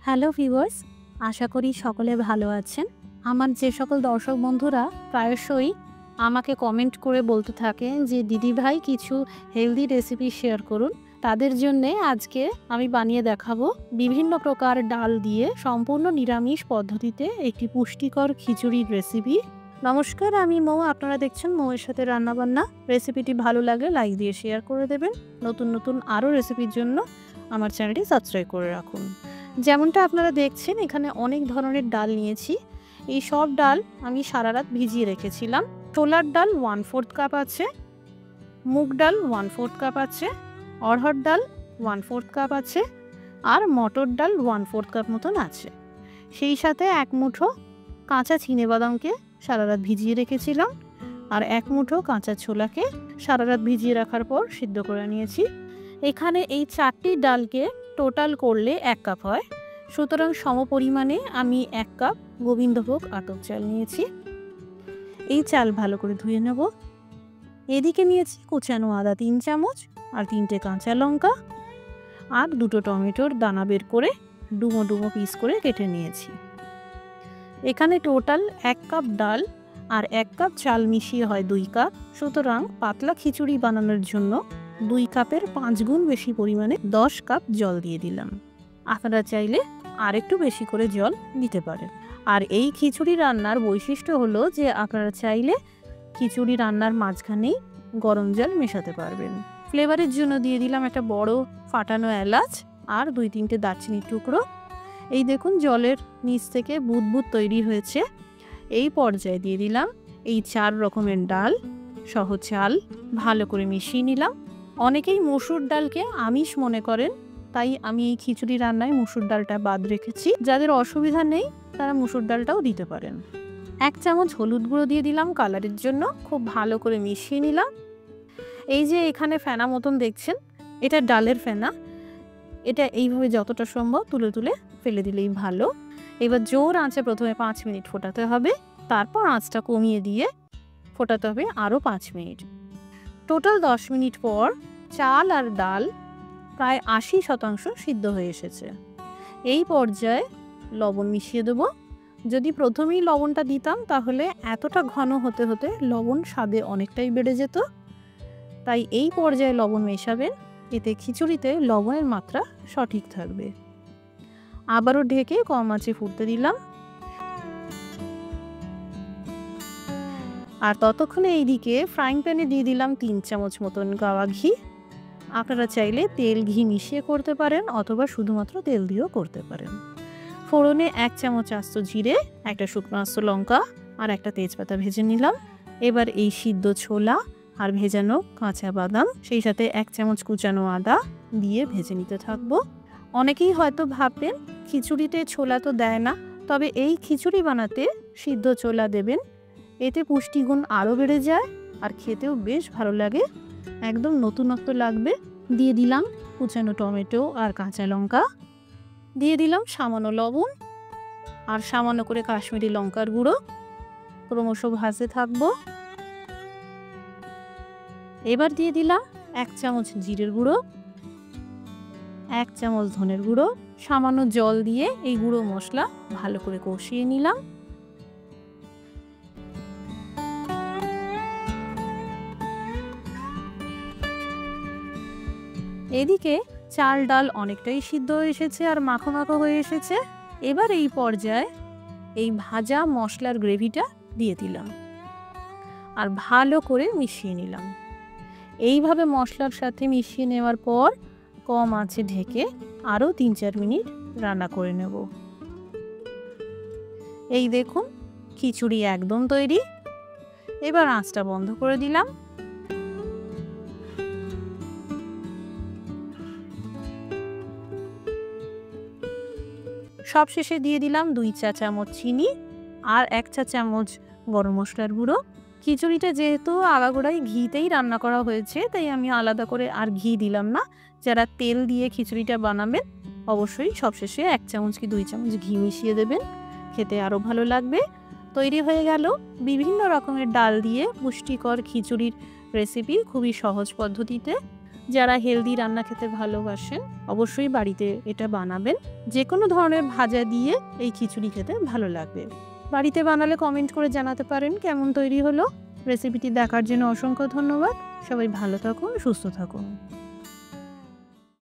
Hello viewers, আশা করি সকলে ভালো আছেন। আমার যে সকল দর্শক বন্ধুরা প্রায়শই আমাকে কমেন্ট করে বলতে থাকেন যে দিদিভাই কিছু হেলদি রেসিপি শেয়ার করুন, তাদের জন্যে আজকে আমি বানিয়ে দেখাবো বিভিন্ন প্রকার ডাল দিয়ে সম্পূর্ণ নিরামিষ পদ্ধতিতে একটি পুষ্টিকর খিচুড়ির রেসিপি। নমস্কার, আমি মৌ। আপনারা দেখছেন মৌয়ের সাথে রান্নাবান্না। রেসিপিটি ভালো লাগলে লাইক দিয়ে শেয়ার করে দেবেন। নতুন নতুন আরও রেসিপির জন্য আমার চ্যানেলটি সাবস্ক্রাইব করে রাখুন। যেমনটা আপনারা দেখছেন, এখানে অনেক ধরনের ডাল নিয়েছি। এই সব ডাল আমি সারা রাত ভিজিয়ে রেখেছিলাম। ছোলার ডাল 1/4 কাপ আছে, মুগ ডাল 1/4 কাপ আছে, অড়হর ডাল 1/4 কাপ আছে, আর মটর ডাল 1/4 কাপ মতন আছে। সেই সাথে এক মুঠো কাঁচা চিনেবাদামকে সারা রাত ভিজিয়ে রেখেছিলাম, আর এক মুঠো কাঁচা ছোলাকে সারা রাত ভিজিয়ে রাখার পর সিদ্ধ করে নিয়েছি। এখানে এই 4টি ডালকে টোটাল করলে 1 কাপ হয়, সুতরাং সমপরিমাণে আমি 1 কাপ গোবিন্দভোগ আতপ চাল নিয়েছি। এই চাল ভালো করে ধুয়ে নেব। এদিকে নিয়েছি কুচানো আদা 3 চামচ, আর 3টে কাঁচা লঙ্কা, আর 2টো টমেটোর দানা বের করে ডুমো ডুমো পিস করে কেটে নিয়েছি। এখানে টোটাল 1 কাপ ডাল আর 1 কাপ চাল মিশিয়ে হয় 2 কাপ, সুতরাং পাতলা খিচুড়ি বানানোর জন্য 2 কাপের 5 গুণ বেশি পরিমাণে 10 কাপ জল দিয়ে দিলাম। আপনারা চাইলে আর একটু বেশি করে জল দিতে পারেন। আর এই খিচুড়ি রান্নার বৈশিষ্ট্য হলো যে আপনারা চাইলে খিচুড়ি রান্নার মাঝখানেই গরম জল মেশাতে পারবেন। ফ্লেভারের জন্য দিয়ে দিলাম একটা বড় ফাটানো এলাচ আর 2-3টে দারচিনির টুকরো। এই দেখুন জলের নিচ থেকে বুদবুদ তৈরি হয়েছে। এই পর্যায়ে দিয়ে দিলাম এই 4 রকমের ডাল সহ চাল, ভালো করে মিশিয়ে নিলাম। অনেকেই মসুর ডালকে আমিষ মনে করেন, তাই আমি এই খিচুড়ি রান্নায় মসুর ডালটা বাদ রেখেছি। যাদের অসুবিধা নেই তারা মসুর ডালটাও দিতে পারেন। 1 চামচ হলুদ গুঁড়ো দিয়ে দিলাম কালারের জন্য। খুব ভালো করে মিশিয়ে নিলাম। এই যে এখানে ফেনা মতন দেখছেন, এটা ডালের ফেনা। এটা এইভাবে যতটা সম্ভব তুলে তুলে ফেলে দিলেই ভালো। এবার জোর আঁচে প্রথমে 5 মিনিট ফোটাতে হবে, তারপর আঁচটা কমিয়ে দিয়ে ফোটাতে হবে আরও 5 মিনিট। টোটাল 10 মিনিট পর চাল আর ডাল প্রায় 80% সিদ্ধ হয়ে এসেছে। এই পর্যায়ে লবণ মিশিয়ে দেব। যদি প্রথমেই লবণটা দিতাম তাহলে এতটা ঘন হতে হতে লবণ স্বাদে অনেকটাই বেড়ে যেত, তাই এই পর্যায়ে লবণ মেশাবেন। এতে খিচুড়িতে লবণের মাত্রা সঠিক থাকবে। আবারও ঢেকে কম আঁচে ফুটতে দিলাম। আর ততক্ষণে এইদিকে ফ্রাইং প্যানে দিয়ে দিলাম 3 চামচ মতন গাওয়া ঘি। আপনারা চাইলে তেল ঘি মিশিয়ে করতে পারেন, অথবা শুধুমাত্র তেল দিয়েও করতে পারেন। ফোড়নে 1 চামচ আস্ত জিরে, একটা শুকনো আস্ত লঙ্কা আর একটা তেজপাতা ভেজে নিলাম। এবার এই সিদ্ধ ছোলা আর ভেজানো কাঁচা বাদাম, সেই সাথে 1 চামচ কুচানো আদা দিয়ে ভেজে নিতে থাকবো। অনেকেই হয়তো ভাববেন খিচুড়িতে ছোলা তো দেয় না, তবে এই খিচুড়ি বানাতে সিদ্ধ ছোলা দেবেন। এতে পুষ্টিগুণ আরও বেড়ে যায় আর খেতেও বেশ ভালো লাগে, একদম নতুনত্ব লাগবে। দিয়ে দিলাম কুচানো টমেটো আর কাঁচা লঙ্কা, দিয়ে দিলাম সামান্য লবণ আর সামান্য করে কাশ্মীরি লঙ্কার গুঁড়ো। ক্রমশ ভাজতে থাকবো। এবার দিয়ে দিলাম 1 চামচ জিরের গুঁড়ো, 1 চামচ ধনের গুঁড়ো। সামান্য জল দিয়ে এই গুঁড়ো মশলা ভালো করে কষিয়ে নিলাম। এদিকে চাল ডাল অনেকটাই সিদ্ধ হয়ে এসেছে আর মাখো মাখো হয়ে এসেছে। এবার এই পর্যায়ে এই ভাজা মশলার গ্রেভিটা দিয়ে দিলাম আর ভালো করে মিশিয়ে নিলাম। এইভাবে মশলার সাথে মিশিয়ে নেওয়ার পর কম আঁচে ঢেকে আরও 3-4 মিনিট রান্না করে নেব। এই দেখুন খিচুড়ি একদম তৈরি। এবার আঁচটা বন্ধ করে দিলাম। সবশেষে দিয়ে দিলাম 2 চা চামচ চিনি আর 1 চা চামচ গরম মশলার গুঁড়ো। খিচুড়িটা যেহেতু আগাগোড়াই ঘিতেই রান্না করা হয়েছে, তাই আমি আলাদা করে আর ঘি দিলাম না। যারা তেল দিয়ে খিচুড়িটা বানাবেন অবশ্যই সবশেষে 1 চামচ কি 2 চামচ ঘি মিশিয়ে দেবেন, খেতে আরও ভালো লাগবে। তৈরি হয়ে গেল বিভিন্ন রকমের ডাল দিয়ে পুষ্টিকর খিচুড়ির রেসিপি, খুবই সহজ পদ্ধতিতে। যারা হেলদি রান্না খেতে ভালোবাসেন অবশ্যই বাড়িতে এটা বানাবেন। যে কোনো ধরনের ভাজা দিয়ে এই খিচুড়ি খেতে ভালো লাগবে। বাড়িতে বানালে কমেন্ট করে জানাতে পারেন কেমন তৈরি হলো। রেসিপিটি দেখার জন্য অসংখ্য ধন্যবাদ। সবাই ভালো থাকুন, সুস্থ থাকুন।